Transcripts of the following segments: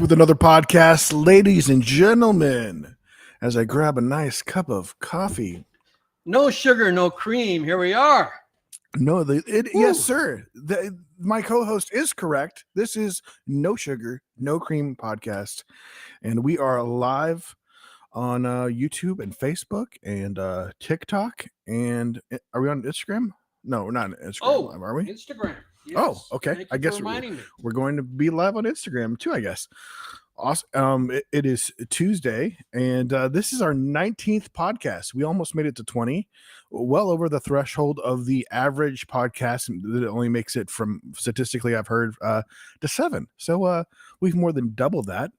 with another podcast, ladies and gentlemen, as I grab a nice cup of coffee. No sugar, no cream. Here we are. No, yes, sir. My co-host is correct. This is No Sugar, No Cream podcast, and we are live on YouTube and Facebook and TikTok. And are we on Instagram? No, we're not on Instagram. Are we? Instagram. Yes. Oh, okay. I guess we're going to be live on Instagram too, I guess. Awesome. It is Tuesday, and this is our 19th podcast. We almost made it to 20, well over the threshold of the average podcast that only makes it from, statistically, I've heard, to 7. So we've more than doubled that,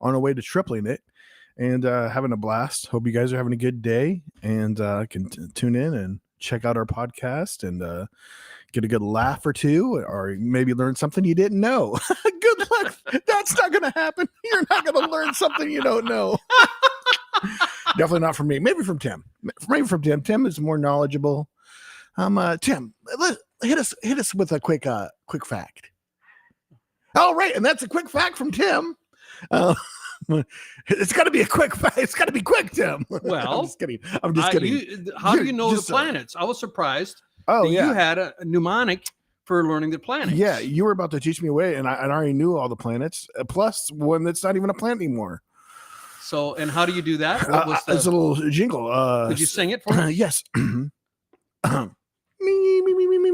on our way to tripling it, and having a blast. Hope you guys are having a good day, and can tune in and check out our podcast and get a good laugh or two, or maybe learn something you didn't know. Good luck. That's not going to happen. You're not going to learn something you don't know. Definitely not from me. Maybe from Tim. Maybe from Tim. Tim is more knowledgeable. Tim, hit us with a quick fact. All right, and that's a quick fact from Tim. It's got to be a quick fact. It's got to be quick, Tim. Well, I'm just kidding. I'm just kidding. How do you know the planets? I was surprised. Oh, yeah. You had a mnemonic for learning the planets. Yeah, you were about to teach me a way, and I already knew all the planets, plus one that's not even a planet anymore. So, and how do you do that? What was it's a little jingle. Could you sing it for me? Yes.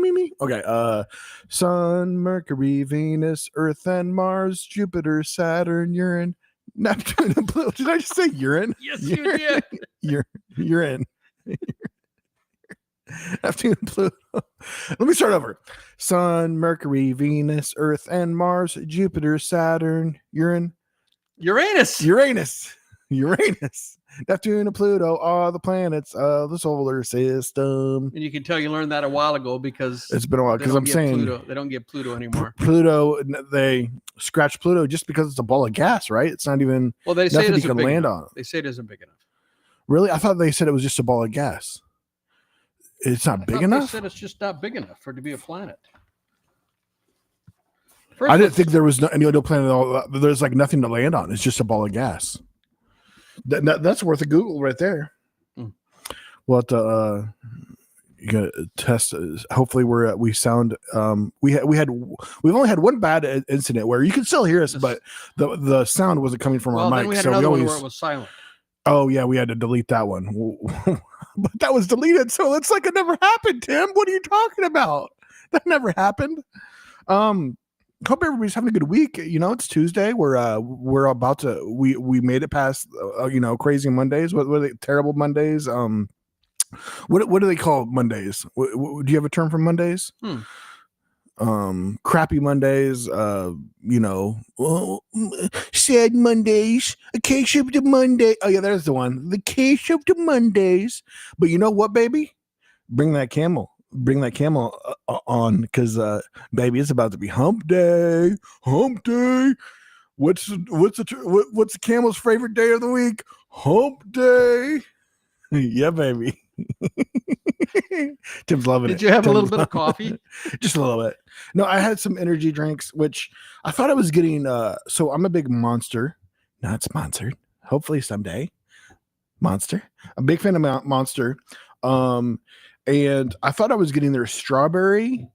me. Okay. Sun, Mercury, Venus, Earth, and Mars, Jupiter, Saturn, Uranus, Neptune, and Pluto. Did I just say urine? Yes, you did. Urine. Neptune, Pluto. Let me start over. Sun, Mercury, Venus, Earth, and Mars, Jupiter, Saturn, Uranus, Neptune, and Pluto are the planets of the solar system. And you can tell you learned that a while ago because it's been a while. Because I'm saying they don't get Pluto anymore. Pluto, they scratch Pluto just because it's a ball of gas, right? It's not even. Well, they say it isn't big land enough. on. They say it isn't big enough. Really, I thought they said it was just a ball of gas. It's not big enough. They said it's just not big enough for it to be a planet. I didn't think there was any other planet at all. There's like nothing to land on. It's just a ball of gas. That's worth a Google right there. Well, you gotta test. Hopefully, we sound. We've only had one bad incident where you can still hear us, but the sound wasn't coming from our mic. Then we had another one where it was silent. Oh yeah, we had to delete that one. But that was deleted, so it's like it never happened, Tim. What are you talking about? That never happened. Hope everybody's having a good week. You know, it's Tuesday. We're about to we made it past crazy Mondays. What are they? Terrible Mondays. What do they call Mondays? Do you have a term for Mondays? Crappy Mondays. Sad Mondays. A case of the Monday. Oh yeah, there's the one. The case of the Mondays. But you know what, baby? Bring that camel on, because baby, it's about to be hump day. What's the camel's favorite day of the week? Hump day. Yeah, baby. Tim's loving it. Did you have a little bit of coffee? Just a little bit. No, I had some energy drinks, which I thought I was getting. So I'm a big Monster, not sponsored. Hopefully someday. Monster. I'm a big fan of Monster. And I thought I was getting their strawberry,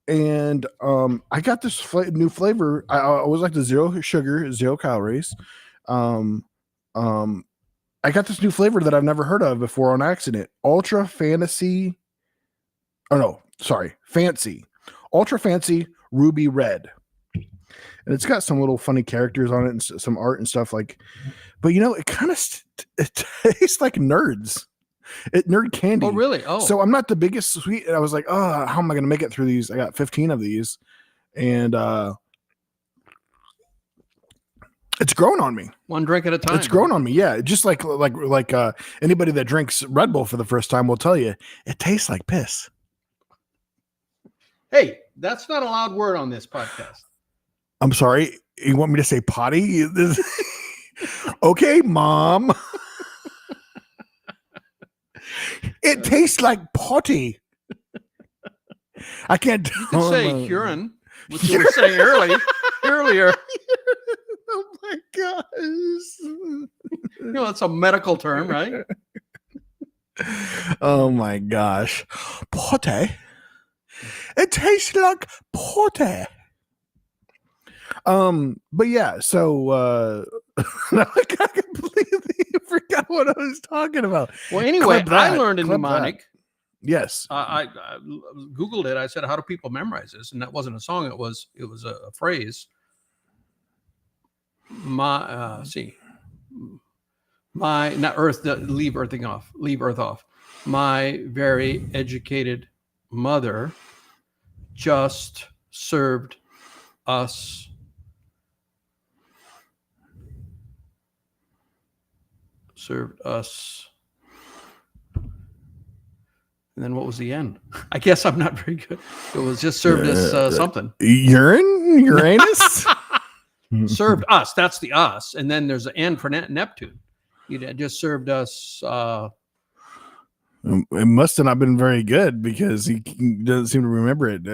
and I got this new flavor. I always like the 0 sugar, 0 calories. I got this new flavor that I've never heard of before on accident. Fancy Ultra Fancy Ruby Red. And it's got some little funny characters on it and some art and stuff like. But it kind of it tastes like nerd candy. Oh, really? Oh. So I'm not the biggest sweet. And I was like, oh, how am I going to make it through these? I got 15 of these. And it's grown on me. One drink at a time. It's grown on me. Yeah. Just like anybody that drinks Red Bull for the first time will tell you, it tastes like piss. Hey, that's not a loud word on this podcast. I'm sorry. You want me to say potty? Okay, Mom. It tastes like potty. I can't. You could say urine, which you were saying earlier. Oh It's a medical term, right? Oh my gosh. Potty. It tastes like potty. But yeah, so I completely forgot what I was talking about. Well, anyway, I learned a mnemonic. Yes. I Googled it. I said, how do people memorize this? And that wasn't a song. It was a phrase. Leave Earth off. My very educated mother just served us and then what was the end? I guess I'm not very good. It was just served us something. Uranus? Served us. That's the us. And then there's an N for Neptune. You just served us. It must have not been very good because he doesn't seem to remember it.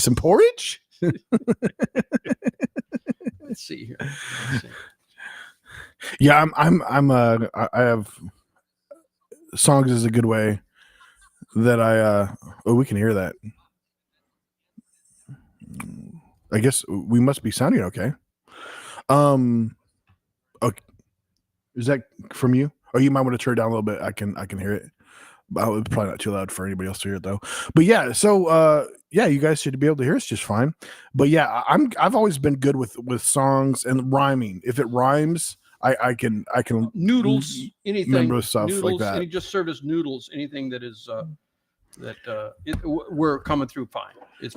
Some porridge? Let's see here. Yeah, I have songs is a good way that we can hear that. I guess we must be sounding okay. Okay. Is that from you? Oh, you might want to turn it down a little bit. I can hear it. It's probably not too loud for anybody else to hear it though. But yeah, so yeah, you guys should be able to hear us just fine. But yeah, I've always been good with songs and rhyming. If it rhymes, I can noodles, anything, remember stuff noodles, like that. And he just served us noodles. Anything that is we're coming through fine. It's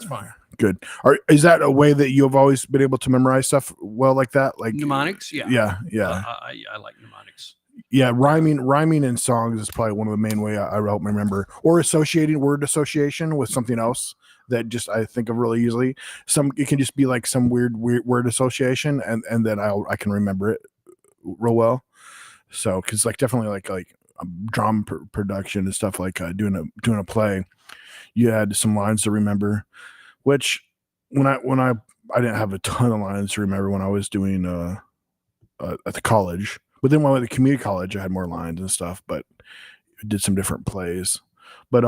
fine. Good. Is that a way that you've always been able to memorize stuff well like that? Like mnemonics? Yeah. I like mnemonics. Yeah, rhyming in songs is probably one of the main way I help remember, or associating word association with something else that just I think of really easily. It can just be like some weird word association, and then I can remember it real well. So because like definitely like drama production and stuff like doing a play, you had some lines to remember, which when I didn't have a ton of lines to remember when I was doing at the college. But then when I went to community college, I had more lines and stuff, but did some different plays. But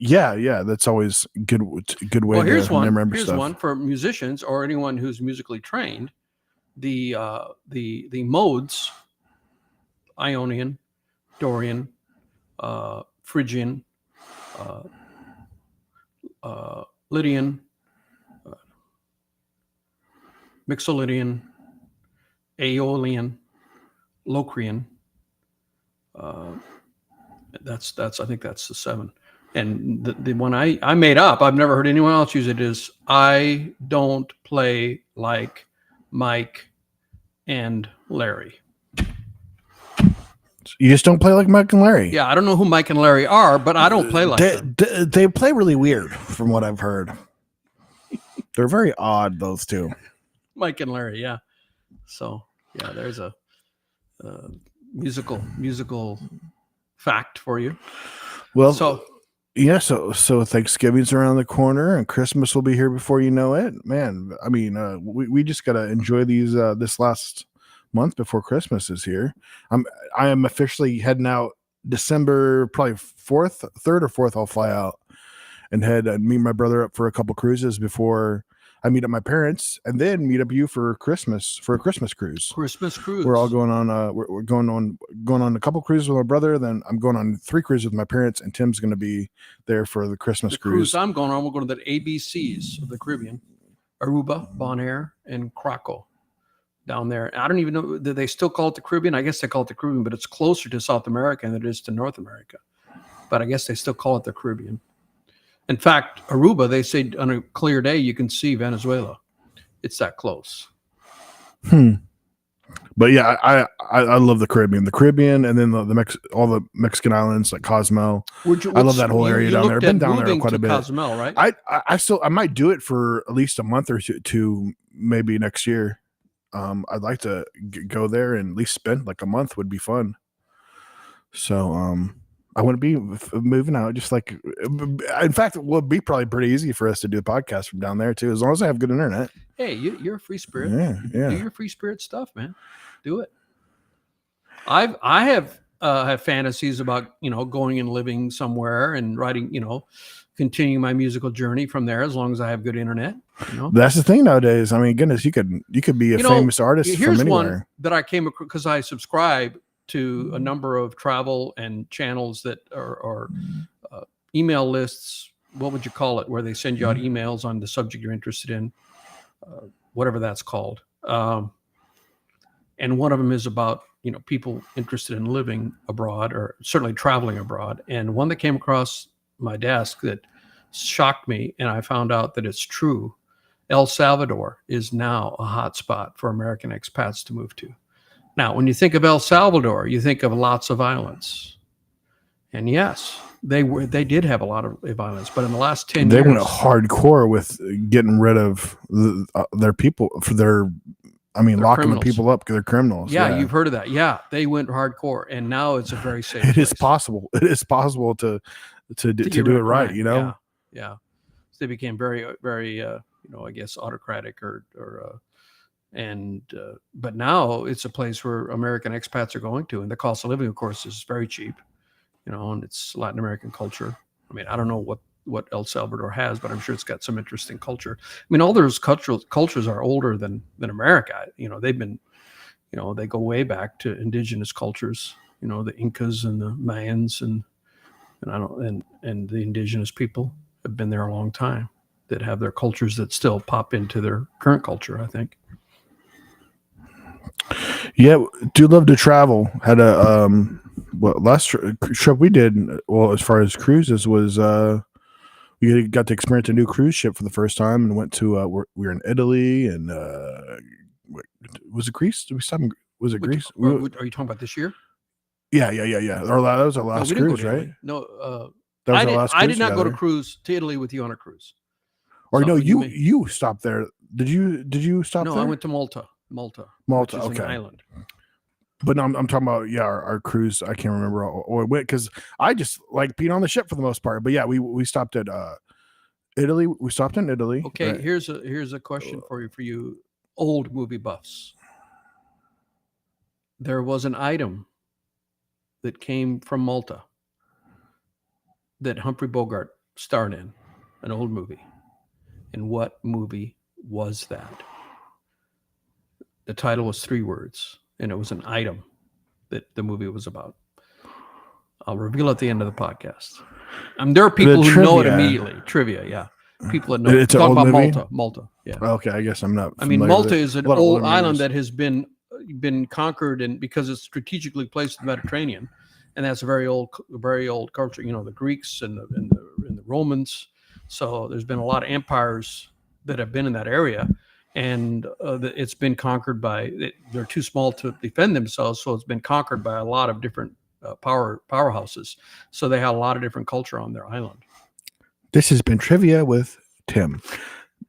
yeah, that's always good way to remember stuff. Here's one for musicians or anyone who's musically trained. The modes: Ionian, Dorian, Phrygian, Lydian, Mixolydian, Aeolian, Locrian. That's I think that's the 7. And the one I made up, I've never heard anyone else use it, is I don't play like Mike and Larry. You just don't play like Mike and Larry. Yeah, I don't know who Mike and Larry are, but I don't play like them. They play really weird from what I've heard. They're very odd, those two. Mike and Larry, yeah. So yeah, there's a musical fact for you. Well, so Thanksgiving's around the corner and Christmas will be here before you know it. Man, I mean, we just gotta enjoy these this last month before Christmas is here. I am officially heading out December, probably 3rd or 4th. I'll fly out and meet my brother up for a couple cruises before I meet up my parents, and then meet up you for a Christmas cruise. We're all going on. We're going on a couple cruises with my brother. Then I'm going on 3 cruises with my parents, and Tim's going to be there for the Christmas cruise. I'm going on. We're going to the ABCs of the Caribbean: Aruba, Bonaire, and Krakow. Down there, I don't even know. Do they still call it the Caribbean? I guess they call it the Caribbean, but it's closer to South America than it is to North America. But I guess they still call it the Caribbean. In fact, Aruba, they say on a clear day, you can see Venezuela. It's that close. But yeah, I love the Caribbean, and then all the Mexican islands like Cozumel. I love that whole area down there. I've been down there quite a bit. Cozumel, right? I might do it for at least a month or two, maybe next year. I'd like to go there and at least spend like a month would be fun. So, I want to be moving out. Just like, in fact, it would be probably pretty easy for us to do the podcast from down there too, as long as I have good internet. Hey, you're a free spirit. Yeah. Do your free spirit stuff, man. Do it. I have fantasies about, going and living somewhere and writing, continuing my musical journey from there, as long as I have good internet. That's the thing nowadays. I mean, goodness, you could be a famous artist here's from anywhere. One that I came across because I subscribe to a number of travel and channels that are email lists. What would you call it? Where they send you out emails on the subject you're interested in, whatever that's called. And one of them is about, people interested in living abroad or certainly traveling abroad. And one that came across my desk that shocked me, and I found out that it's true. El Salvador is now a hot spot for American expats to move to. Now, when you think of El Salvador, you think of lots of violence. And yes, they did have a lot of violence, but in the last 10 years... They went hardcore with getting rid of their people for locking criminals. The people up because they're criminals. Yeah, you've heard of that. Yeah, they went hardcore, and now it's a very safe place. It is possible. It is possible to do it right, Yeah. So they became very, very, I guess, autocratic but now it's a place where American expats are going to, and the cost of living, of course, is very cheap, and it's Latin American culture. I mean, I don't know what El Salvador has, but I'm sure it's got some interesting culture. I mean, all those cultures are older than America. They've been, they go way back to indigenous cultures, the Incas and the Mayans and the indigenous people have been there a long time that have their cultures that still pop into their current culture, I think. Yeah, do love to travel. Had a last trip we did, well, as far as cruises was we got to experience a new cruise ship for the first time and went to we were in Italy and was it Greece? Did we stop in, was it Greece? Are you talking about this year? Yeah. That was our last cruise, right? No, that was our last cruise I did not together. go to Italy with you on a cruise. Or no, you stopped there. Did you stop there? No, I went to Malta, which is an island. But no, I'm talking about our cruise. I can't remember or went because I just like being on the ship for the most part. But yeah, we stopped at Italy. We stopped in Italy. Okay, right. Here's a question for you old movie buffs. There was an item that came from Malta that Humphrey Bogart starred in, an old movie. And what movie was that? The title was 3 words, and it was an item that the movie was about. I'll reveal at the end of the podcast. There are people who know it immediately. Trivia, yeah. People that know it's an old movie? Malta, yeah. Okay, I guess I'm not. I mean, Malta is an old island that has been conquered, and because it's strategically placed in the Mediterranean, and that's a very old culture. The Greeks and the Romans. So there's been a lot of empires that have been in that area, and it's been conquered they're too small to defend themselves, so it's been conquered by a lot of different powerhouses. So they have a lot of different culture on their island. This has been Trivia with Tim.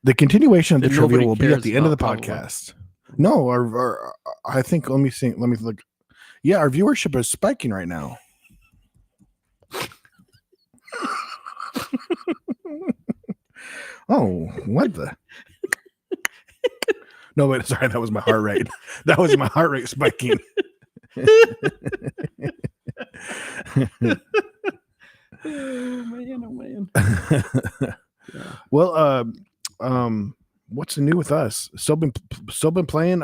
The continuation of the trivia will be at the end of the podcast. No, our I think, let me look. Yeah, our viewership is spiking right now. Oh, what the? No, wait, sorry, that was my heart rate. That was my heart rate spiking. Oh man. Yeah. Well, what's new with us? Still been playing,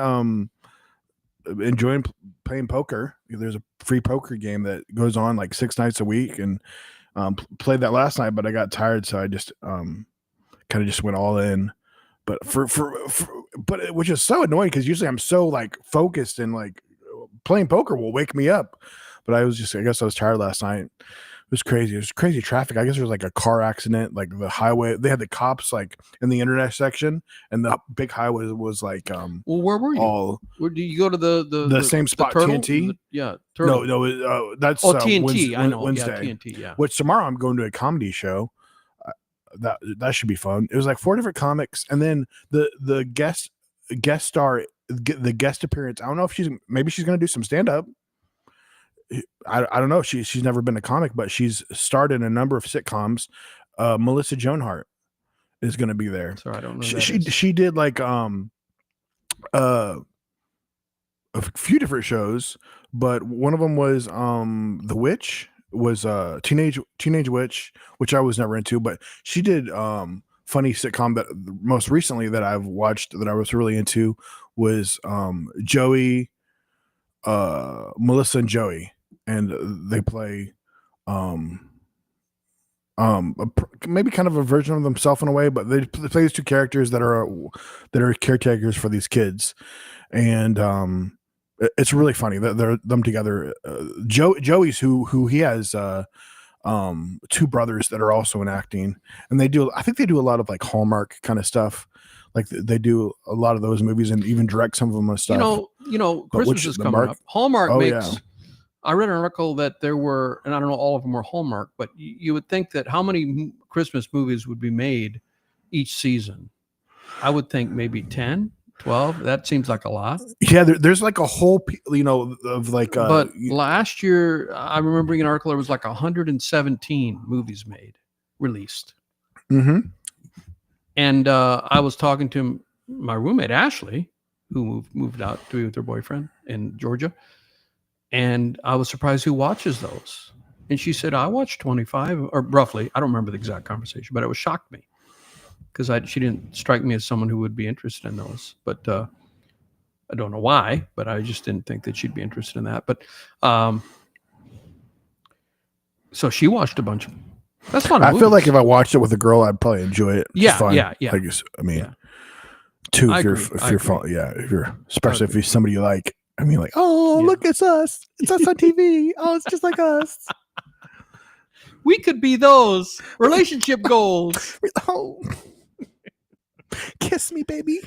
enjoying playing poker. There's a free poker game that goes on like 6 nights a week, and played that last night, but I got tired, so I just kind of just went all in. But but which is so annoying because usually I'm so like focused, and like playing poker will wake me up. But I guess I was tired last night. It was crazy. It was crazy traffic. I guess there was like a car accident, like the highway. They had the cops like in the intersection, and the big highway was like. Well, where were you? Where do you go to the same spot? TNT. Turtle? No. That's TNT. I know. Wednesday. Yeah, TNT. Yeah. Which tomorrow I'm going to a comedy show. That should be fun. It was like 4 different comics, and then the guest star, the guest appearance. I don't know if she's going to do some stand up. I don't know. She's never been a comic, but she's starred in a number of sitcoms. Melissa Joan Hart is going to be there. So I don't know. She did like a few different shows, but one of them was The Witch, was teenage witch, which I was never into, but she did funny sitcom that most recently that I've watched that I was really into was Joey, Melissa and Joey, and they play maybe kind of a version of themselves in a way, but they play these two characters that are caretakers for these kids, and it's really funny that they're them together. Joey's who he has two brothers that are also in acting, and I think they do a lot of like Hallmark kind of stuff. Like they do a lot of those movies and even direct some of them and stuff. Christmas is coming up. Hallmark makes. Yeah. I read an article that there were, and I don't know all of them were Hallmark, but you would think that how many Christmas movies would be made each season? I would think maybe 10, 12. That seems like a lot. Yeah, there's like a whole, of like. But last year, I remember reading an article, there was like 117 movies released. Mm-hmm. And I was talking to my roommate, Ashley, who moved out to be with her boyfriend in Georgia. And I was surprised who watches those. And she said, I watched 25 or roughly. I don't remember the exact conversation, but it was shocked me because she didn't strike me as someone who would be interested in those. But I don't know why, but I just didn't think that she'd be interested in that. But so she watched a bunch of them. That's fun. I feel like if I watched it with a girl, I'd probably enjoy it. Yeah, fun. Yeah. Two, if you're especially if you're somebody you like. I mean, like, look, it's us. It's us on TV. Oh, it's just like us. We could be those relationship goals. Oh, kiss me, baby.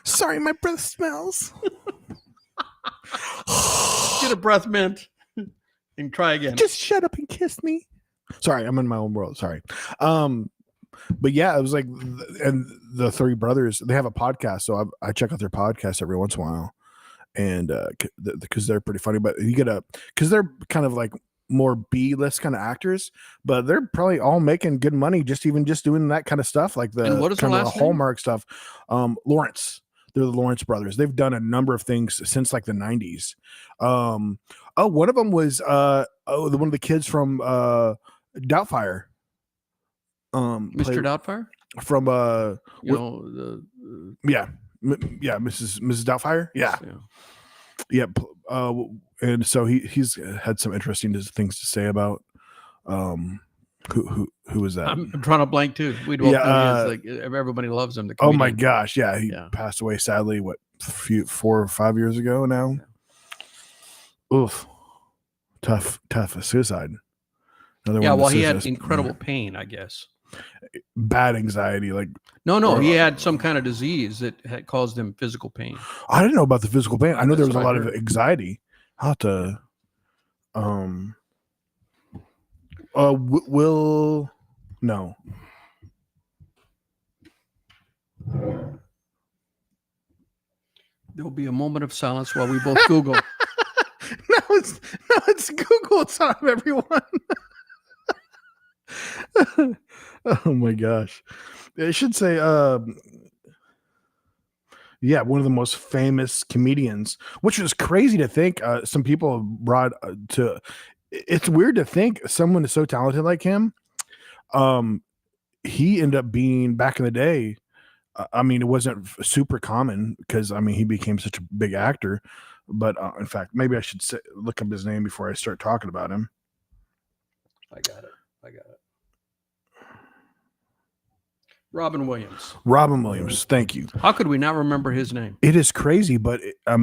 Sorry, my breath smells. Get a breath mint and try again. Just shut up and kiss me. Sorry, I'm in my own world. Sorry. But yeah, it was like, and the three brothers, they have a podcast, so I check out their podcast every once in a while, and because they're pretty funny. But you get because they're kind of like more B-list kind of actors, but they're probably all making good money just doing that kind of stuff, like the what is kind the of Hallmark stuff. Lawrence, they're the Lawrence brothers. They've done a number of things since like the 90s. One of them was one of the kids from Doubtfire. Mr. Doubtfire from Mrs. Doubtfire, and so he's had some interesting things to say about who was that? I'm trying to blank too. We don't know like everybody loves him. Oh my gosh, he passed away sadly 4 or 5 years ago now. Oof, tough suicide. He had incredible pain, I guess. Bad anxiety, like he had some kind of disease that had caused him physical pain. I didn't know about the physical pain. I know there was a lot of anxiety. I'll have to no. There'll be a moment of silence while we both Google. It's Google time, everyone. Oh my gosh. I should say one of the most famous comedians, which is crazy to think some people brought to it's weird to think someone is so talented like him. He ended up being, back in the day, it wasn't super common because he became such a big actor, but in fact maybe I should look up his name before I start talking about him. I got it. Robin Williams. Thank you. How could we not remember his name? It is crazy, but a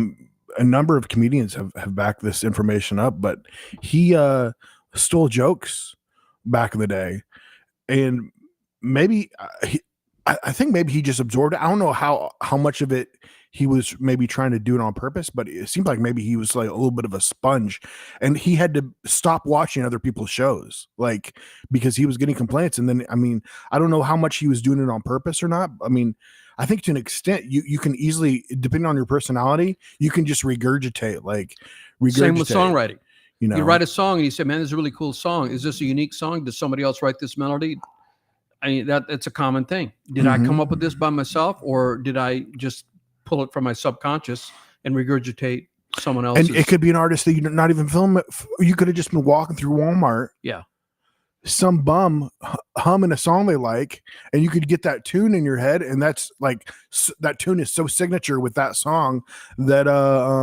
number of comedians have backed this information up, but he stole jokes back in the day, and maybe I think maybe he just absorbed it. I don't know how much of it he was maybe trying to do it on purpose, but it seemed like maybe he was like a little bit of a sponge, and he had to stop watching other people's shows, because he was getting complaints. And then, I don't know how much he was doing it on purpose or not. I think to an extent you can easily, depending on your personality, you can just regurgitate. Same with songwriting. You know, you write a song and you say, man, this is a really cool song. Is this a unique song? Does somebody else write this melody? I mean, it's a common thing. Did I come up with this by myself, or did I just pull it from my subconscious and regurgitate someone else's? And it could be an artist that you're not even filming. You could have just been walking through Walmart. Yeah. Some bum humming a song they like, and you could get that tune in your head, and that's like that tune is so signature with that song that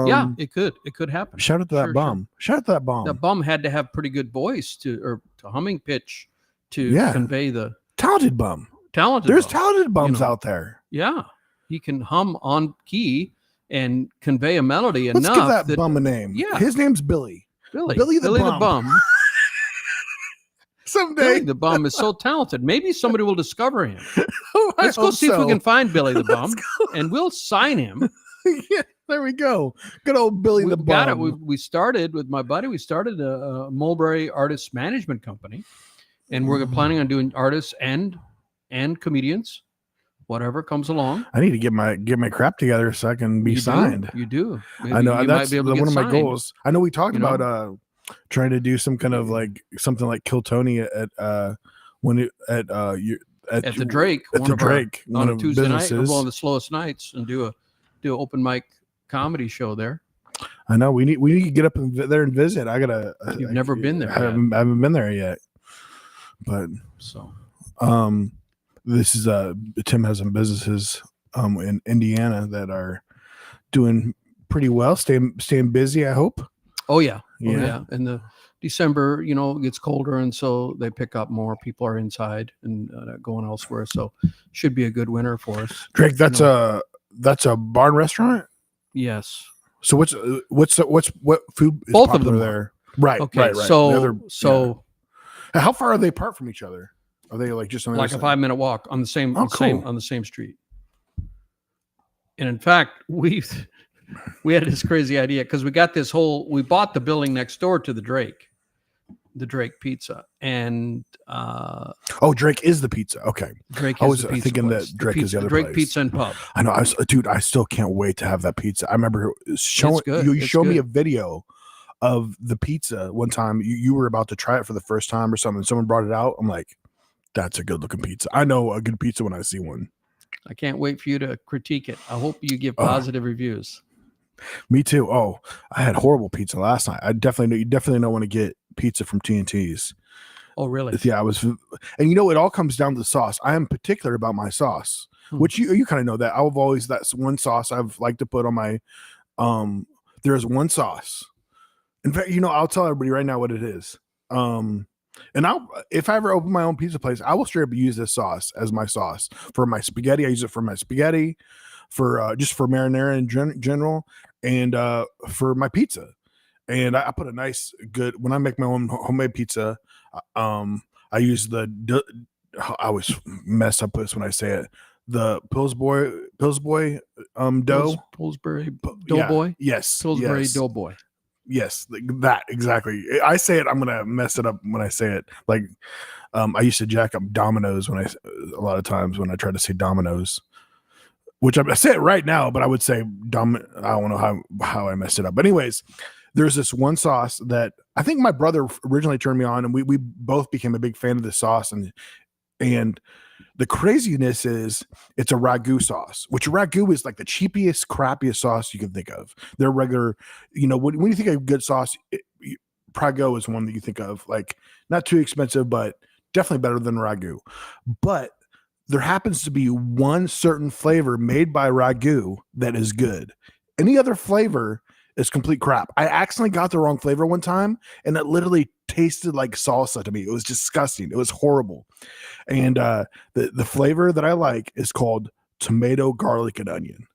yeah, it could happen. Shout out to that bum. Shout out to that bum. That bum had to have pretty good voice to humming pitch to convey the talented bum. There's talented bums out there. Yeah, he can hum on key and convey a melody enough. Let's give that bum a name. Yeah, his name's Billy. Billy the bum. Someday. Billy the bum is so talented. Maybe somebody will discover him. Let's go see if we can find Billy the bum, and we'll sign him. Yeah, there we go. Good old Billy the bum. Got it. We started with my buddy. We started a Mulberry Artist Management Company, and we're planning on doing artists and comedians, whatever comes along. I need to get my crap together so I can be signed. You do. Maybe I know that's one of my goals. I know we talked about trying to do some kind of like something like Kill Tony at the Drake, on a Tuesday night, one of the slowest nights, and do an open mic comedy show there. I know we need to get up there and visit. You've never been there. I haven't been there yet, but this is Tim has some businesses in Indiana that are doing pretty well, staying busy, I hope. Oh yeah. And the December, it gets colder, and so they pick up more. People are inside and going elsewhere, so should be a good winter for us. Drake, that's a barn restaurant. Yes. So what food is both of them there? Right. Okay. Right. So how far are they apart from each other? Are they like just on like a 5-minute walk on the same on the same street? And in fact, we had this crazy idea because we bought the building next door to the Drake Pizza, and Drake is the pizza. Okay, Drake. I was thinking that Drake is the other Drake place. Pizza and Pub. I know, I still can't wait to have that pizza. I remember showing you showed me a video of the pizza one time. You were about to try it for the first time or something. Someone brought it out. I'm like, that's a good looking pizza. I know a good pizza when I see one. I can't wait for you to critique it. I hope you give positive reviews. Me too. Oh, I had horrible pizza last night. You definitely don't want to get pizza from TNT's. Oh, really? Yeah, and it all comes down to the sauce. I am particular about my sauce, which you kind of know that. That's one sauce I've liked to put on my. There's one sauce. In fact, I'll tell everybody right now what it is. And if I ever open my own pizza place, I will straight up use this sauce as my sauce for my spaghetti. I use it for my spaghetti, for just for marinara in general, and for my pizza. And I put a nice good when I make my own homemade pizza. I use I always mess up this when I say it. The Pillsbury dough. Pillsbury Doughboy. Yes. Pillsbury Doughboy. Yes, that exactly. I say it, I'm gonna mess it up when I say it. Like, I used to jack up Domino's a lot of times when I try to say Domino's, which I say it right now, but I would say I don't know how I messed it up. But anyways, there's this one sauce that I think my brother originally turned me on, and we both became a big fan of this sauce, and the craziness is it's a ragu sauce, which ragu is like the cheapest, crappiest sauce you can think of. They're regular, when you think of good sauce, Prego is one that you think of, like not too expensive, but definitely better than ragu. But there happens to be one certain flavor made by ragu that is good. Any other flavor is complete crap. I accidentally got the wrong flavor one time, and it literally tasted like salsa to me. It was disgusting. It was horrible. And the flavor that I like is called tomato, garlic, and onion.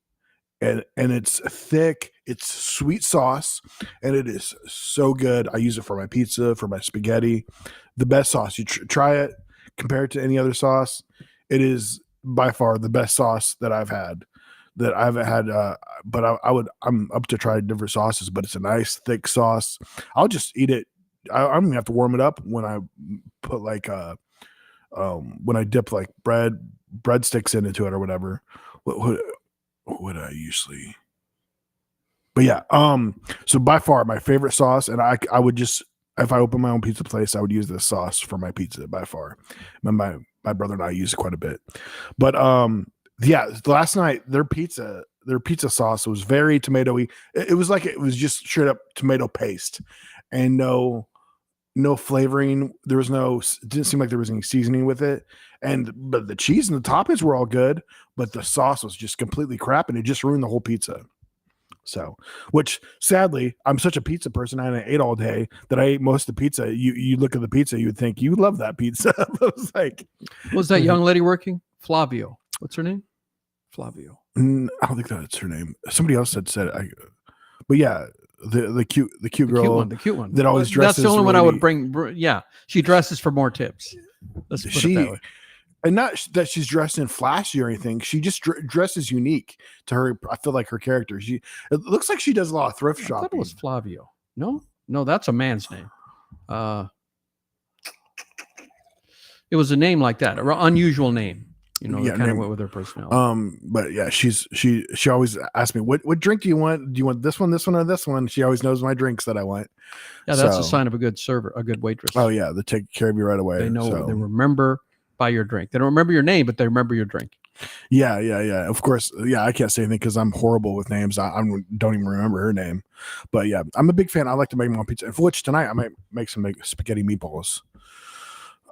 And it's thick, it's sweet sauce, and it is so good. I use it for my pizza, for my spaghetti. The best sauce. You try it, compare it to any other sauce. It is by far the best sauce that I've had. But I'm up to try different sauces, but it's a nice thick sauce. I'll just eat it. I'm gonna have to warm it up when I put when I dip like breadsticks into it or whatever. what would I usually? But yeah, so by far my favorite sauce, and I would just, if I open my own pizza place, I would use this sauce for my pizza by far. My brother and I use it quite a bit. But yeah, last night their pizza sauce was very tomatoey. It was like it was just straight up tomato paste and no flavoring. There was it didn't seem like there was any seasoning with it. But the cheese and the toppings were all good, but the sauce was just completely crap and it just ruined the whole pizza. So, which sadly, I'm such a pizza person. I ate all day that I ate most of the pizza. You look at the pizza, you would think you would love that pizza. I was like, was that young lady working? Flavio. What's her name? Flavio. I don't think that's her name. Somebody else said it. But yeah, the cute girl, the cute one that always dresses. That's the only really, one I would bring. Yeah, she dresses for more tips. Let's put it that way. And not that she's dressed in flashy or anything. She just dresses unique to her. I feel like her character. It looks like she does a lot of thrift shopping. I thought it was Flavio. No, that's a man's name. It was a name like that, an unusual name. That kind of went with her personality. But yeah, she always asks me, what drink do you want? Do you want this one, or this one? She always knows my drinks that I want. Yeah, that's a sign of a good server, a good waitress. Oh yeah, they take care of you right away. They know. They remember by your drink. They don't remember your name, but they remember your drink. Yeah. Of course. Yeah, I can't say anything because I'm horrible with names. I don't even remember her name. But yeah, I'm a big fan. I like to make my own pizza. For which tonight I might make some spaghetti meatballs.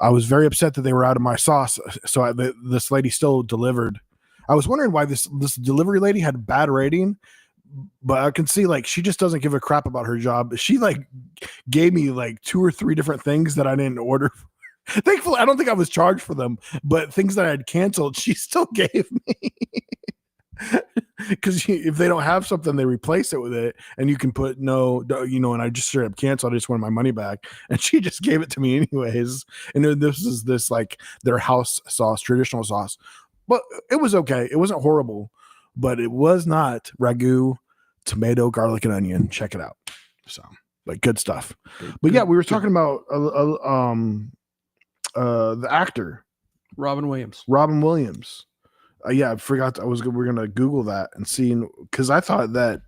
I was very upset that they were out of my sauce. So this lady still delivered. I was wondering why this delivery lady had a bad rating, but I can see like she just doesn't give a crap about her job. She like gave me like 2 or 3 different things that I didn't order. Thankfully, I don't think I was charged for them, but things that I had canceled, she still gave me. Because if they don't have something, they replace it with it, and you can put no, and I just straight up canceled. I just wanted my money back, and she just gave it to me anyways. And this is like their house sauce, traditional sauce, but it was okay. It wasn't horrible, but it was not ragu, tomato, garlic, and onion. Check it out. So, like, good stuff. But yeah, we were talking about the actor Robin Williams. Yeah, I forgot. We're gonna Google that and see, because I thought that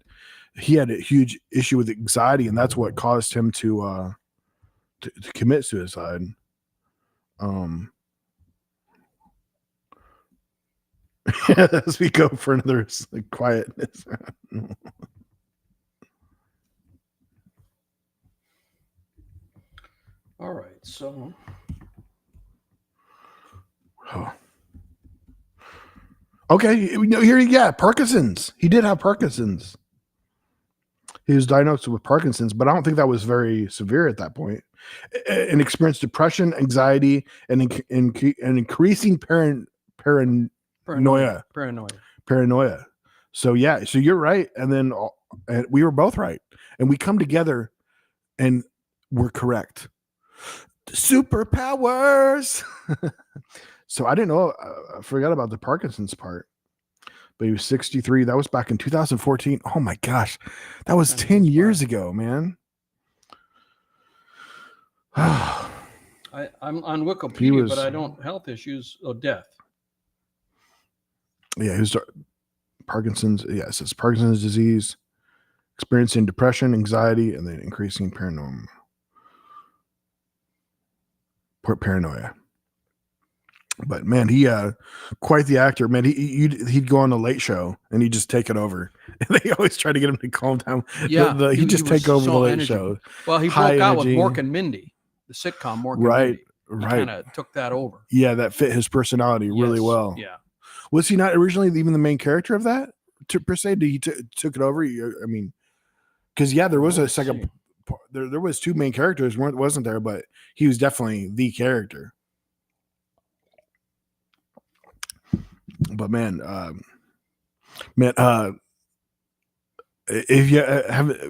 he had a huge issue with anxiety, and that's what caused him to commit suicide. As we go for another quietness. All right, so. Oh. Okay, here you got Parkinson's. He did have Parkinson's. He was diagnosed with Parkinson's, but I don't think that was very severe at that point. And experienced depression, anxiety, and increasing paranoia. So yeah, so you're right, and then we were both right, and we come together, and we're correct. Superpowers. So I didn't know. I forgot about the Parkinson's part. But he was 63. That was back in 2014. Oh my gosh, that was 10 years ago, man. I'm on Wikipedia, but I don't health issues or death. Yeah, he was Parkinson's. Yeah, it says Parkinson's disease, experiencing depression, anxiety, and then increasing paranoia. But man, he quite the actor. Man, he'd go on a late show and he'd just take it over. And they always try to get him to calm down. Yeah, he'd just take over the late show. Well, he broke out with Mork and Mindy, the sitcom Mork and Mindy. He kind of took that over. Yeah, that fit his personality really well. Yeah. Was he not originally even the main character of that per se? Did he took it over? I mean, because there was a second. There was 2 main characters, wasn't there? But he was definitely the character. But man, if you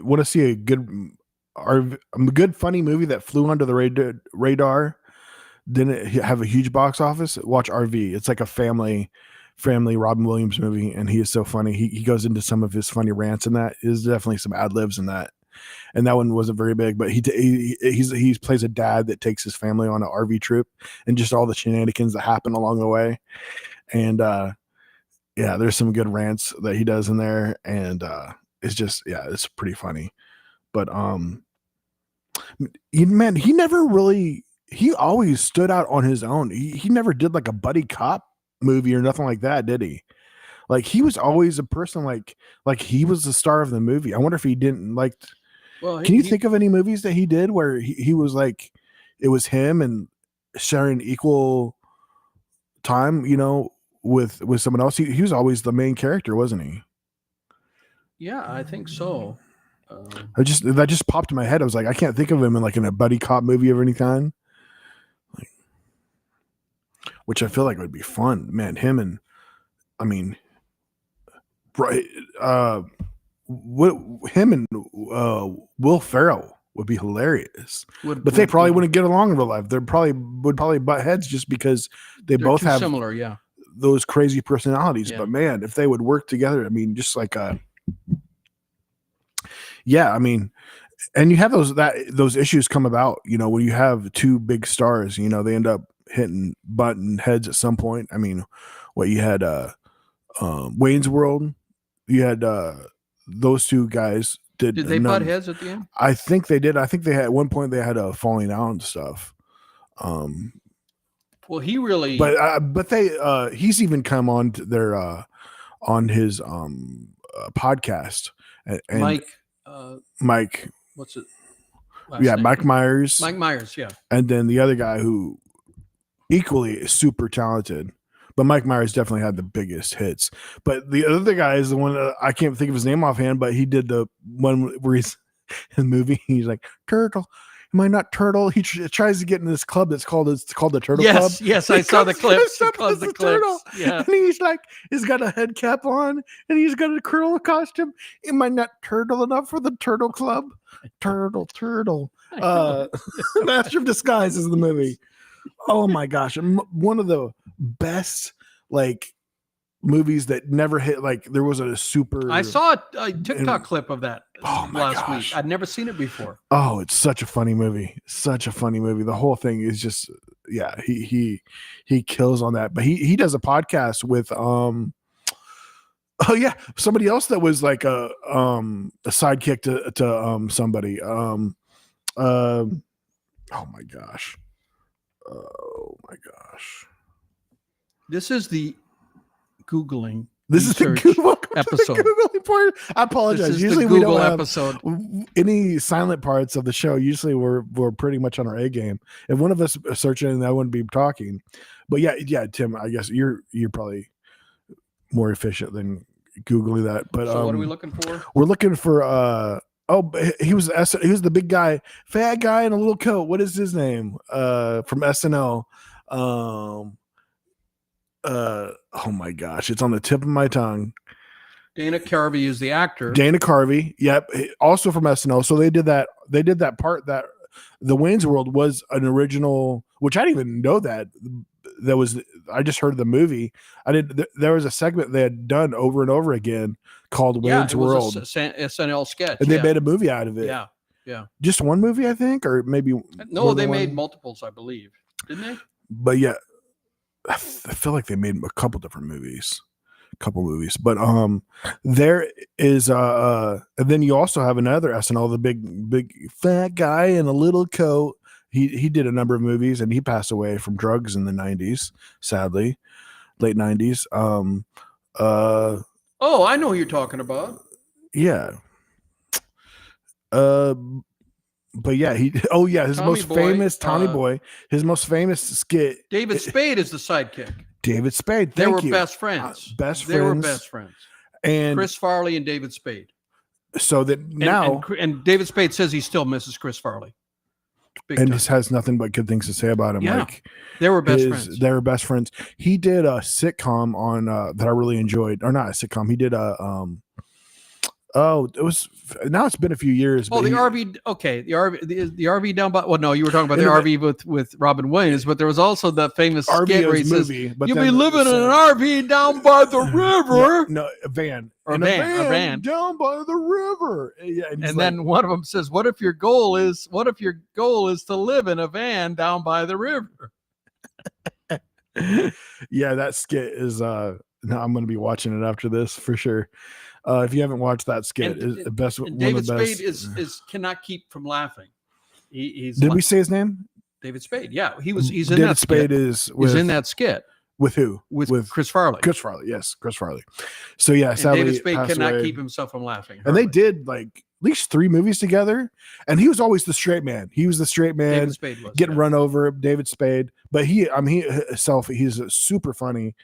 want to see a good funny movie that flew under the radar, didn't have a huge box office, watch RV. It's like a family Robin Williams movie, and he is so funny. He goes into some of his funny rants, and that is definitely some ad libs in that. And that one wasn't very big, but he plays a dad that takes his family on an RV trip, and just all the shenanigans that happen along the way. And yeah, there's some good rants that he does in there, and it's just it's pretty funny. But man, he always stood out on his own. He never did like a buddy cop movie or nothing like that, did he? Like he was always a person like he was the star of the movie. I wonder if he didn't like. Well, can you think of any movies that he did where he was like, it was him and sharing equal time, with someone else? He was always the main character, wasn't he? Yeah, I think so. That just popped in my head. I was like, I can't think of him in a buddy cop movie of any kind. Which I feel like would be fun, man. Him and right, him and Will Ferrell would be hilarious. But they probably wouldn't get along in real life. They would probably butt heads just because they're both have similar, yeah, those crazy personalities. Yeah. But man, if they would work together, just like and you have those issues come about, when you have two big stars, they end up butting heads at some point. What you had Wayne's World, you had those two guys did they butt heads at the end? I think they did. I think they had at one point they had a falling out and stuff. Well, he really, but they he's even come on their on his podcast and Mike, what's it? Name? Mike Myers. Mike Myers, yeah. And then the other guy who equally is super talented, but Mike Myers definitely had the biggest hits. But the other guy is the one that I can't think of his name offhand, but he did the one where he's in the movie. He's like, Turtle. Am I not Turtle? He tries to get in this club that's called the Turtle Club. Yes, I saw the clips. He calls the clips. Yeah. And he's like, he's got a head cap on and he's got a turtle costume. Am I not turtle enough for the Turtle Club? Turtle. Master of Disguise is the movie. Oh my gosh. One of the best movies that never hit. There was a super. I saw a TikTok clip of that last week. I'd never seen it before. Oh, it's such a funny movie. The whole thing is just, he kills on that. But he does a podcast with somebody else that was like a sidekick to somebody. Oh my gosh. This is the Googling. This is the Google episode. The part. I apologize. Usually we don't have any silent parts of the show. Usually we're pretty much on our A game. If one of us is searching, I wouldn't be talking. But yeah, Tim, I guess you're probably more efficient than Googling that. But so what are we looking for? We're looking for he was the big guy, fat guy in a little coat. What is his name? From SNL. Oh my gosh, it's on the tip of my tongue. Dana Carvey is the actor. Dana Carvey, yep, also from SNL. So they did that part that the Wayne's World was an original, which I didn't even know that was. I just heard the movie. There was a segment they had done over and over again called Wayne's World. Was a SNL sketch, and they made a movie out of it. Yeah. Just one movie, I think, or maybe no. They made multiples, I believe, didn't they? But yeah. I feel like they made a couple different movies, but there is and then you also have another SNL, the big fat guy in a little coat. He did a number of movies and he passed away from drugs in the 90s, sadly, late 90s. I know who you're talking about. Yeah. But yeah, his most famous Tommy Boy, his most famous skit. David Spade is the sidekick. David Spade, they were best friends. They were best friends. And Chris Farley and David Spade. So that now, and David Spade says he still misses Chris Farley. Just has nothing but good things to say about him. Yeah, they were best friends. They were best friends. He did a sitcom on that I really enjoyed, or not a sitcom. He did a now it's been a few years. Oh, the RV. Okay, the RV down by. Well, no, you were talking about the RV with Robin Williams, but there was also the famous skit where he says, "You'll be living in an RV down by the river." No, a van. A van down by the river. Yeah, and then one of them says, "What if your goal is to live in a van down by the river?" Yeah, that skit is No, I'm going to be watching it after this for sure. If you haven't watched that skit, is the best. And one David of the best. Spade is cannot keep from laughing. He's Did we say his name? David Spade. Yeah, he's in David that Spade skit. is with, he's in that skit with who? With Chris Farley. Chris Farley, yes, Chris Farley. So yeah, and sadly, David Spade cannot away. keep himself from laughing. And they did like at least 3 movies together, and he was always the straight man. He was the straight man David Spade was getting run over. David Spade, but he's super funny.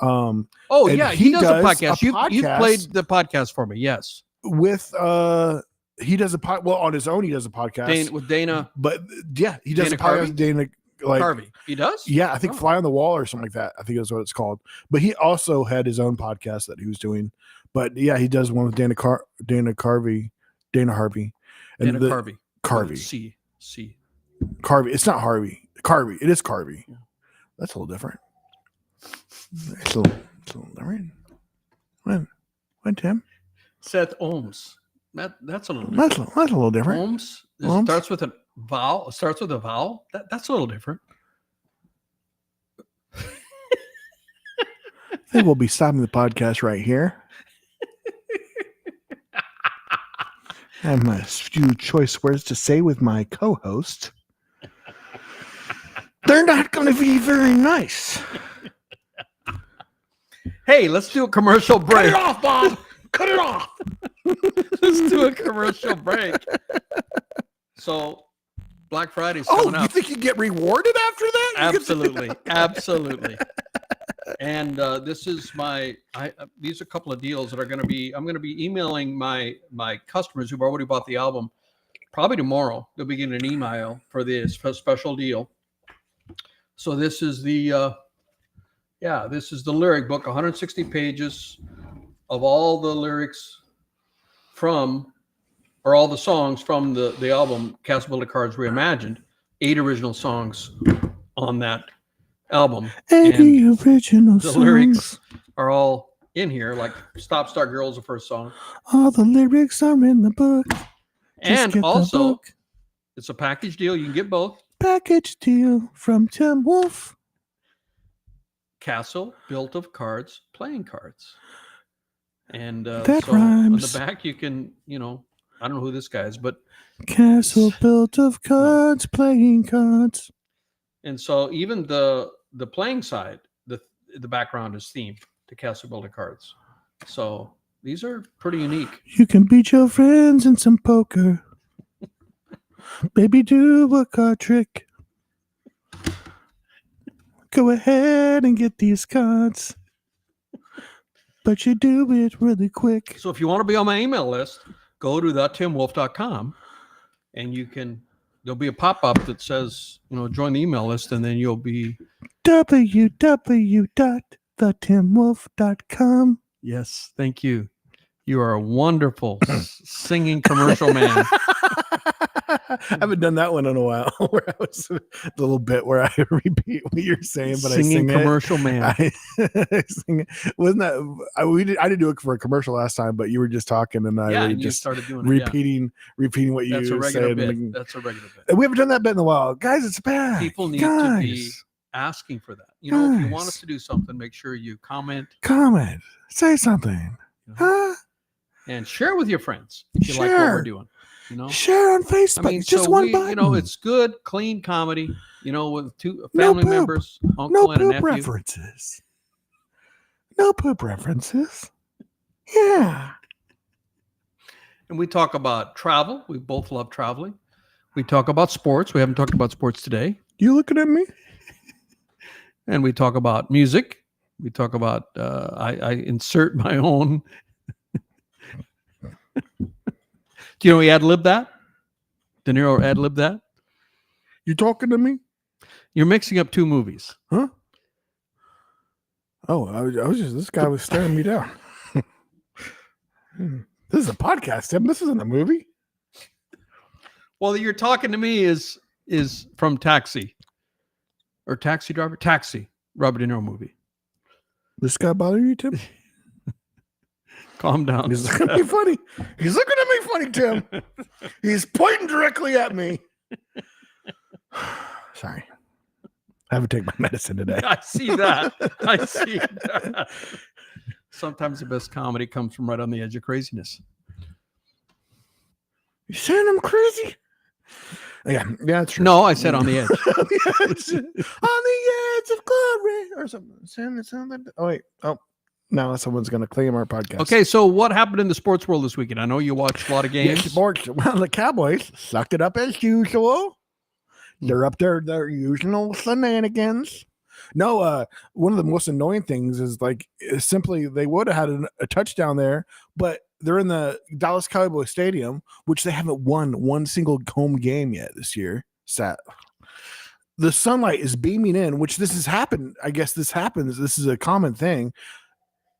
Yeah, he does a podcast. You podcast played the podcast for me. Yes, with he does on his own. He does a podcast with Dana, but yeah, he does Dana a podcast with Dana Carvey. He does. Yeah, I think Fly on the Wall or something like that. I think that's what it's called. But he also had his own podcast that he was doing. But yeah, he does one with Dana Harvey, and Carvey. C. Carvey. It's not Harvey. Carvey. It is Carvey. Yeah. That's a little different. It's a little different. When Tim? Seth Ohms. That's a little different. That's a little different. Ohms starts with a vowel. Starts with a vowel. That's a little different. I think we'll be stopping the podcast right here. I have a few choice words to say with my co-host. They're not going to be very nice. Hey, let's do a commercial break. Cut it off, Bob. Cut it off. Let's do a commercial break. So, Black Friday's coming up. You think you get rewarded after that? Absolutely. Absolutely. And this is these are a couple of deals that I'm going to be emailing my customers who've already bought the album probably tomorrow. They'll be getting an email for this special deal. So this is the lyric book, 160 pages of all the lyrics all the songs from the album Castle Builder Cards Reimagined. 8 original songs on that album. 80 original songs. The lyrics are all in here, like Stop Start Girl is the first song. All the lyrics are in the book. And also, it's a package deal. You can get both. Package deal from Tim Wolf. Castle built of cards, playing cards. And that rhymes. On the back, you can, I don't know who this guy is, but Castle built of cards, playing cards. And so even the playing side, the background is themed to Castle Builder Cards. So these are pretty unique. You can beat your friends in some poker. Baby, do a card trick. Go ahead and get these cards. But you do it really quick. So if you want to be on my email list, go to thetimwolf.com and there'll be a pop-up that says, join the email list, and then you'll be www.thetimwolf.com. Yes, thank you. You are a wonderful singing commercial man. I haven't done that one in a while. Where I was the little bit where I repeat what you're saying, but singing I sing commercial man. I sing it. Wasn't that I didn't do it for a commercial last time, but you were just talking and and just started doing repeating what That's you a regular said. bit. That's a regular bit. We haven't done that bit in a while, guys. It's bad. People need to be asking for that. If you want us to do something, make sure you comment, say something, and share with your friends if you like what we're doing. Share on Facebook. Just one button. It's good, clean comedy. With 2 family members, uncle and a nephew. References. No poop references. Yeah. And we talk about travel. We both love traveling. We talk about sports. We haven't talked about sports today. You looking at me? And we talk about music. We talk about I insert my own. Do you know he ad-libbed that? De Niro ad-libbed that? You talking to me? You're mixing up 2 movies. Huh? Oh, I was just, this guy was staring me down. This is a podcast, Tim. This isn't a movie. Well, you're talking to me is from Taxi. Or Taxi Driver? Taxi. Robert De Niro movie. This guy bother you, Tim? Calm down. He's looking at me funny. He's looking at me funny, Tim. He's pointing directly at me. Sorry. I haven't taken my medicine today. I see that. I see that. Sometimes the best comedy comes from right on the edge of craziness. You saying I'm crazy? Yeah, that's true. No, I said on the edge. On the edge of glory or something. Oh wait. Oh, now someone's gonna claim our podcast. Okay, so what happened in the sports world this weekend? I know you watched a lot of games. Yeah, sports. Well, the Cowboys sucked it up as usual. They're up there, their usual shenanigans. No, one of the most annoying things is simply they would have had a touchdown there, but they're in the Dallas Cowboys Stadium, which they haven't won one single home game yet this year. The sunlight is beaming in, which this has happened. I guess this happens. This is a common thing.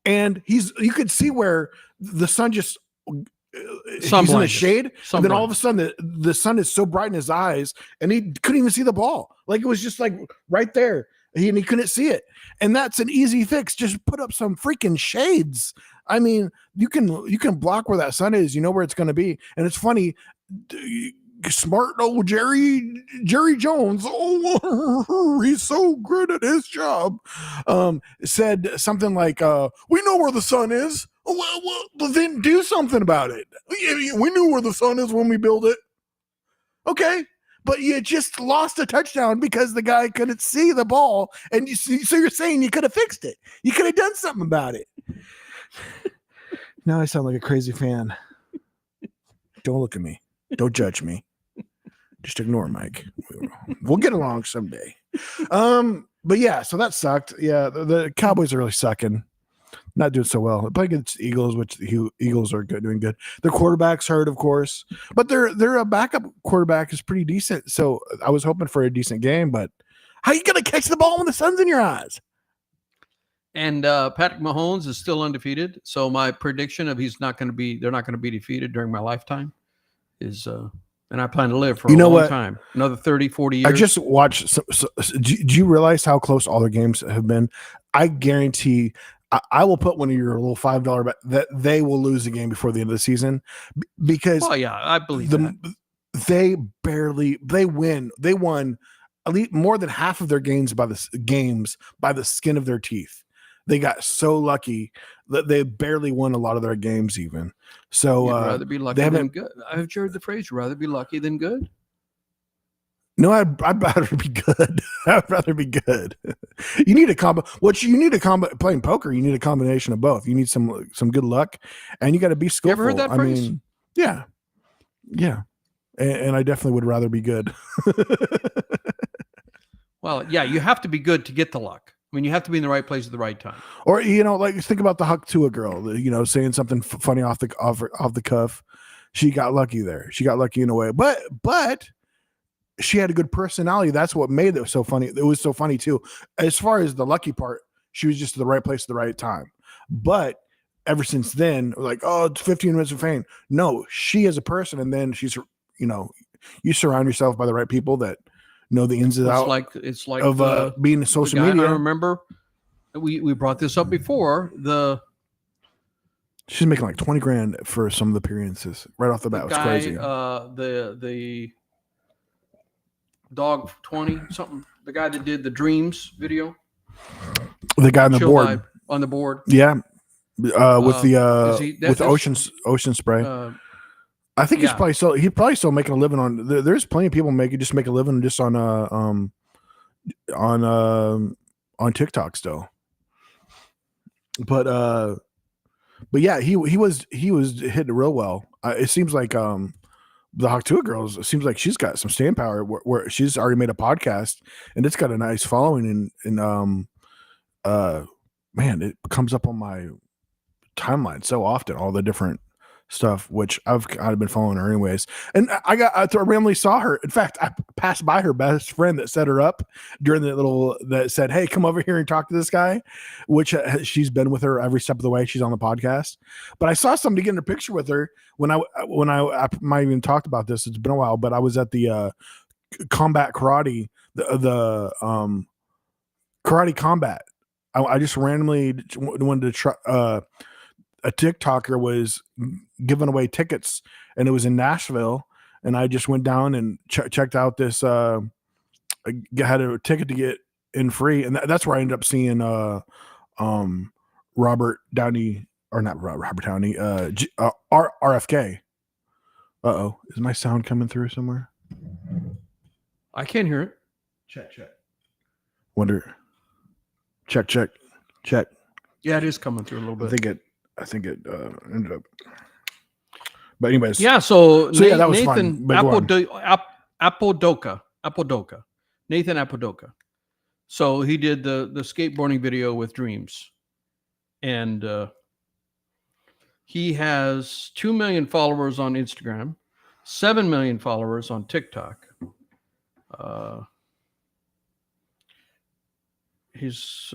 And you could see where the sun just he's in the shade, and then all of a sudden the sun is so bright in his eyes, and he couldn't even see the ball. Like it was just like right there, and he couldn't see it. And that's an easy fix. Just put up some freaking shades. I mean, you can block where that sun is. You know where it's going to be. And it's funny. Smart old Jerry Jones, oh, he's so good at his job, said something like, we know where the sun is. Well, then do something about it. We knew where the sun is when we built it. Okay, but you just lost a touchdown because the guy couldn't see the ball, and so you're saying you could have fixed it. You could have done something about it. Now I sound like a crazy fan. Don't look at me. Don't judge me. Just ignore Mike. We'll get along someday. But yeah, so that sucked. Yeah, the Cowboys are really sucking. Not doing so well. They play against the Eagles, which the Eagles are doing good. Their quarterback's hurt, of course, but their backup quarterback is pretty decent. So I was hoping for a decent game, but how are you going to catch the ball when the sun's in your eyes? And Patrick Mahomes is still undefeated. So my prediction of they're not going to be defeated during my lifetime is, and I plan to live for a long time, another 30, 40 years. I just watched. Do you realize how close all their games have been? I guarantee I will put one of your little $5 bet that they will lose the game before the end of the season because. Oh yeah, I believe that. They win. They won at least more than half of their games by the skin of their teeth. They got so lucky that they barely won a lot of their games even. So you'd rather be lucky than good. I've heard the phrase, rather be lucky than good. No, I'd rather be good. I'd rather be good. You need a combo. Playing poker, you need a combination of both. You need some good luck, and you got to be skillful. You ever heard that phrase? I mean, yeah. And I definitely would rather be good. Well, yeah, you have to be good to get the luck. I mean, you have to be in the right place at the right time. Or think about the Huck to a girl. Saying something funny off the cuff. She got lucky there. She got lucky in a way, but she had a good personality. That's what made it so funny. It was so funny too. As far as the lucky part, she was just at the right place at the right time. But ever since then, like, oh, it's 15 minutes of fame. No, she as a person, and then she's, you surround yourself by the right people that know the ins and outs. It's like of being in social media. I remember we brought this up before. She's making like 20 grand for some of the appearances right off the bat. It was crazy. The dog 20 something. The guy that did the Dreams video. The guy on the board. On the board. Yeah. With ocean spray. I think he's probably still making a living on. There's plenty of people make a living just on TikTok still. But yeah, he was hitting real well. It seems like the Haktua girls. It seems like she's got some staying power. Where she's already made a podcast and it's got a nice following. And man, it comes up on my timeline so often. All the different stuff, which I've kind of been following her anyways. And I randomly saw her. In fact, I passed by her best friend that set her up during that said, "Hey, come over here and talk to this guy," which she's been with her every step of the way. She's on the podcast. But I saw somebody getting a picture with her when I might even talked about this. It's been a while, but I was at the combat karate, the karate combat. I just randomly wanted to try. A TikToker was giving away tickets, and it was in Nashville. And I just went down and checked out this. Had a ticket to get in free, and that's where I ended up seeing Robert Downey, or not Robert Downey, RFK. Uh-oh. Is my sound coming through somewhere? I can't hear it. Check. Wonder. Check. Yeah, it is coming through a little bit. I think it ended up. But anyways. Yeah, so yeah, that was Nathan Apodaca. Nathan Apodaca. So he did the skateboarding video with Dreams. And he has 2 million followers on Instagram, 7 million followers on TikTok. He's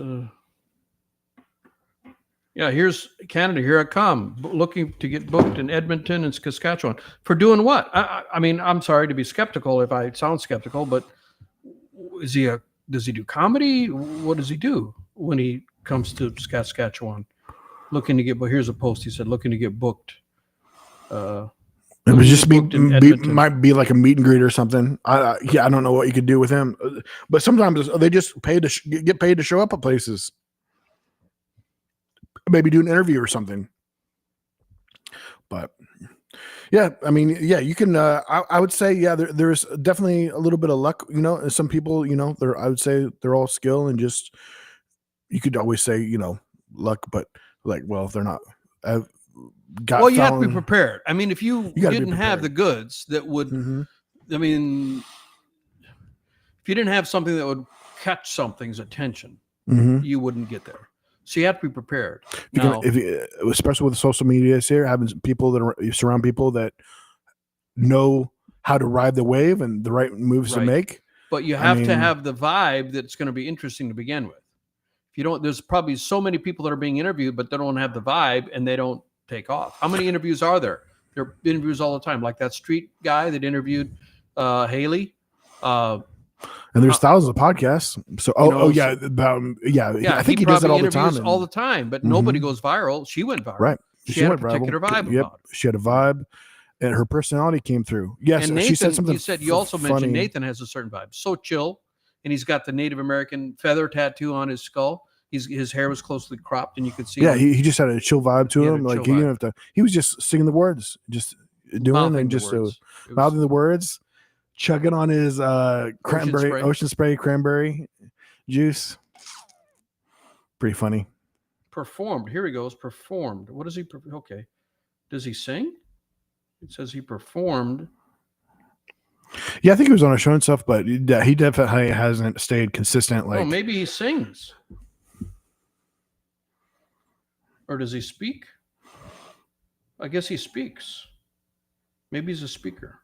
here's Canada. Here I come, looking to get booked in Edmonton and Saskatchewan for doing what? I mean, I'm sorry to be skeptical if I sound skeptical, but does he do comedy? What does he do when he comes to Saskatchewan? Looking to get, but here's a post. He said, looking to get booked. It was just might be like a meet and greet or something. I don't know what you could do with him, but sometimes they just get paid to show up at places. Maybe do an interview or something. But yeah, I mean, yeah, you can. I would say, yeah, there's definitely a little bit of luck. You know, some people, you know, I would say they're all skill and just. You could always say, you know, luck, but like, well, if they're not. You have to be prepared. I mean, if you didn't have the goods that would, I mean, if you didn't have something that would catch something's attention, you wouldn't get there. So you have to be prepared. Now, especially with social media here, having people you surround people that know how to ride the wave and the right moves to make. But you have to have the vibe that's going to be interesting to begin with. If you don't, there's probably so many people that are being interviewed, but they don't have the vibe and they don't take off. How many interviews are there? There are interviews all the time, like that street guy that interviewed Haley. And there's thousands of podcasts. So, I think he does it all the time. But nobody goes viral. She went viral. Right. She had a particular vibe. Yep. She had a vibe, and her personality came through. Yes, and Nathan, she said something. You also mentioned Nathan has a certain vibe. So chill. And he's got the Native American feather tattoo on his skull. His hair was closely cropped, and you could see. Yeah, he just had a chill vibe to him. Like he didn't have to. He was just singing the words, just doing mouthing and just mouthing the words, chugging on his ocean spray cranberry juice. Pretty funny. Performed. Here he goes. Performed. What is he? Okay. Does he sing? It says he performed. Yeah, I think he was on a show and stuff, but he definitely hasn't stayed consistent. Like, maybe he sings, or does he speak? I guess he speaks. Maybe he's a speaker.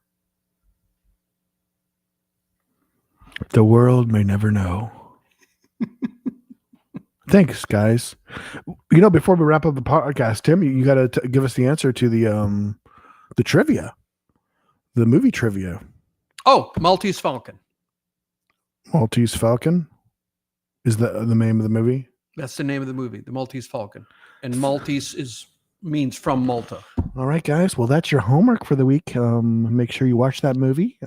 The world may never know. Thanks, guys. You know, before we wrap up the podcast, Tim, you got to give us the answer to the trivia, the movie trivia. Oh, Maltese Falcon. Maltese Falcon is the name of the movie. That's the name of the movie, the Maltese Falcon, and Maltese means from Malta. All right, guys. Well, that's your homework for the week. Make sure you watch that movie.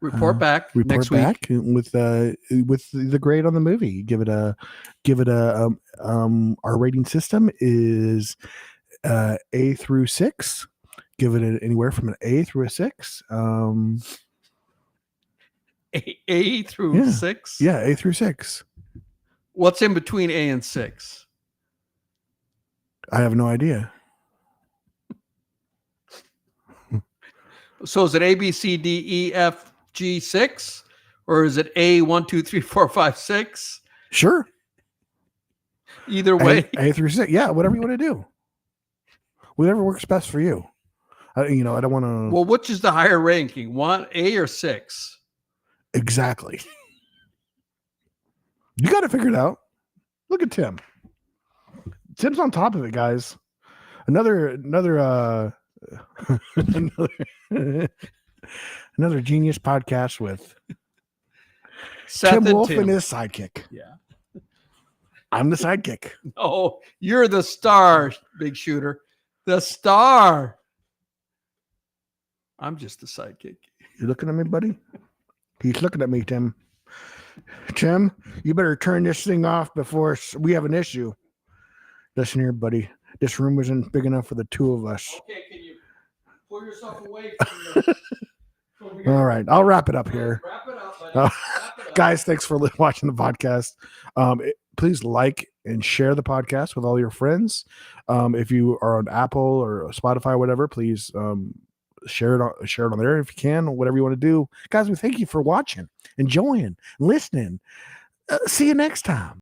Report back next week with the grade on the movie. Give it a our rating system is A through 6. Give it anywhere from an A through a 6. A through 6? Yeah, A through 6. What's in between A and 6? I have no idea. So is it A, B, C, D, E, F, G, 6? Or is it A, 1, 2, 3, 4, 5, 6? Sure. Either way. A through 6. Yeah, whatever you want to do. Whatever works best for you. I don't want to. Well, which is the higher ranking? 1, A, or 6? Exactly. You got to figure it out. Look at Tim. Tim's on top of it, guys. Another genius podcast with Seth Tim Wolf and his sidekick. Yeah. I'm the sidekick. Oh, you're the star, big shooter. The star. I'm just the sidekick. You looking at me, buddy? He's looking at me, Tim. Tim, you better turn this thing off before we have an issue. Listen here, buddy. This room isn't big enough for the two of us. Okay, can you pull yourself away from the... All right, I'll wrap it up here. Wrap it up, buddy. Uh, Wrap it up. Guys, thanks for watching the podcast. Please like and share the podcast with all your friends. If you are on Apple or Spotify or whatever, please share it on there if you can, whatever you want to do. Guys, we thank you for watching, enjoying, listening. See you next time.